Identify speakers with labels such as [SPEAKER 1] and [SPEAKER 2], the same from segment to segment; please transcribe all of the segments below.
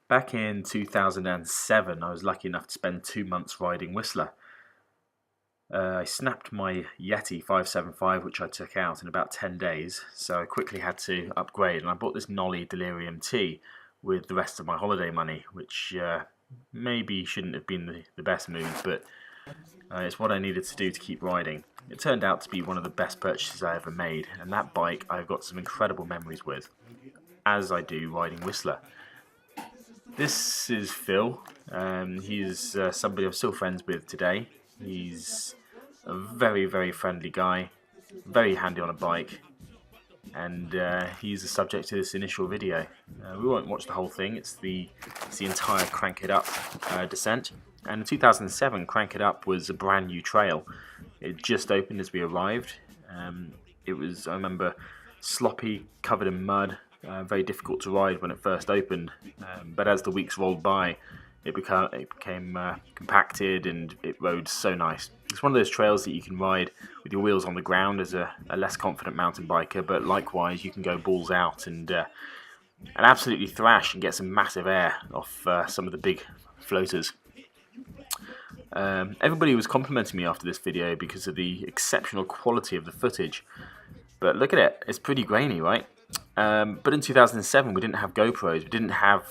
[SPEAKER 1] Back in 2007, I was lucky enough to spend 2 months riding Whistler. I snapped my Yeti 575, which I took out in about 10 days, so I quickly had to upgrade, and I bought this Nolly Delirium T with the rest of my holiday money, which maybe shouldn't have been the best move, but it's what I needed to do to keep riding. It turned out to be one of the best purchases I ever made, and that bike I've got some incredible memories with, as I do riding Whistler. This is Phil. He's somebody I'm still friends with today. He's a very, very friendly guy, very handy on a bike, and he's the subject of this initial video. We won't watch the whole thing. It's the entire Crank It Up descent. And in 2007, Crank It Up was a brand new trail. It just opened as we arrived. It was, I remember, sloppy, covered in mud. Very difficult to ride when it first opened, but as the weeks rolled by, it became compacted and it rode so nice. It's one of those trails that you can ride with your wheels on the ground as a less confident mountain biker, but likewise you can go balls out and absolutely thrash and get some massive air off some of the big floaters. Everybody was complimenting me after this video because of the exceptional quality of the footage, but look at it, it's pretty grainy, right? But in 2007 we didn't have GoPros, we didn't have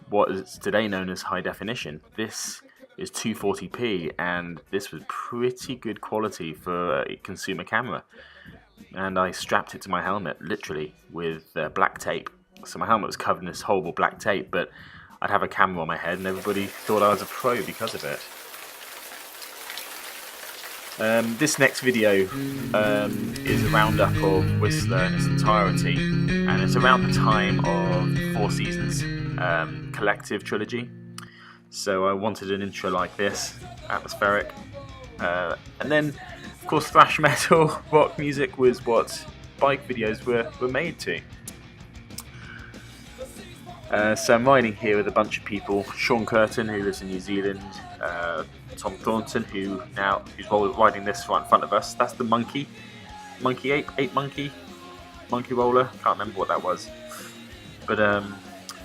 [SPEAKER 1] what is today known as high definition. This is 240p and this was pretty good quality for a consumer camera. And I strapped it to my helmet, literally, with black tape. So my helmet was covered in this horrible black tape, but I'd have a camera on my head and everybody thought I was a pro because of it. This next video is a roundup of Whistler in its entirety, and it's around the time of Four Seasons collective trilogy. So I wanted an intro like this, atmospheric, and then of course thrash metal, rock music was what bike videos were made to. So I'm riding here with a bunch of people. Sean Curtin, who lives in New Zealand, Tom Thornton, who's riding this right in front of us. That's the monkey monkey roller. Can't remember what that was, but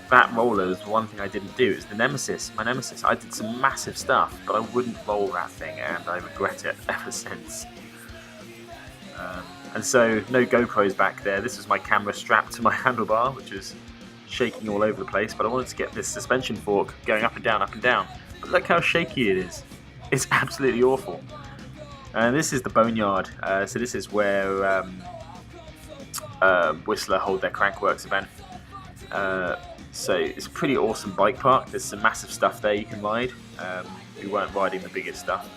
[SPEAKER 1] that roller is one thing I didn't do. It's the nemesis, my nemesis. I did some massive stuff, but I wouldn't roll that thing, and I regret it ever since. And so no GoPros back there. This is my camera strapped to my handlebar, which is shaking all over the place, but I wanted to get this suspension fork going up and down, but look how shaky it is. It's absolutely awful. And this is the Boneyard, so this is where Whistler hold their Crankworks event. So it's a pretty awesome bike park. There's some massive stuff there you can ride. We weren't riding the biggest stuff,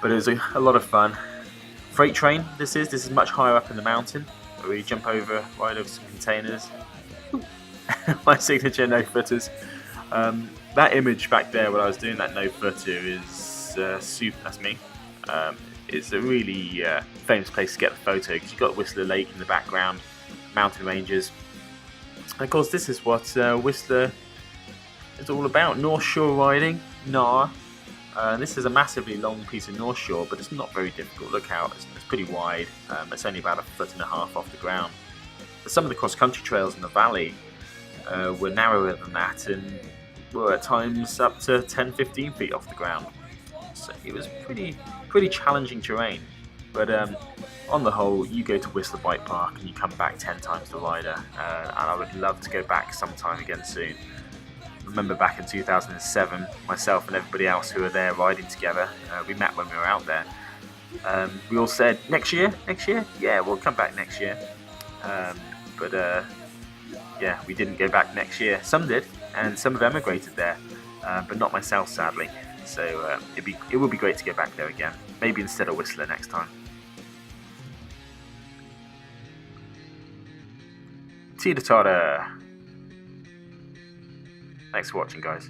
[SPEAKER 1] but it was a lot of fun. Freight train, this is much higher up in the mountain, where we jump over, ride over some containers. My signature no-footers. That image back there when I was doing that no-footer is super, that's me. It's a really famous place to get the photo because you've got Whistler Lake in the background, mountain ranges. And of course this is what Whistler is all about, North Shore riding, NAR. This is a massively long piece of North Shore, but it's not very difficult. Look out, it's pretty wide, it's only about 1.5 feet off the ground. But some of the cross-country trails in the valley were narrower than that and were at times up to 10-15 feet off the ground. So it was pretty challenging terrain. But on the whole, you go to Whistler Bike Park and you come back 10 times the rider, and I would love to go back sometime again soon. I remember back in 2007, myself and everybody else who were there riding together, we met when we were out there. We all said, next year? Yeah, we'll come back next year. But yeah, we didn't go back next year. Some did, and some have emigrated there, but not myself, sadly. So it would be great to go back there again, maybe instead of Whistler next time. See you later. Thanks for watching, guys.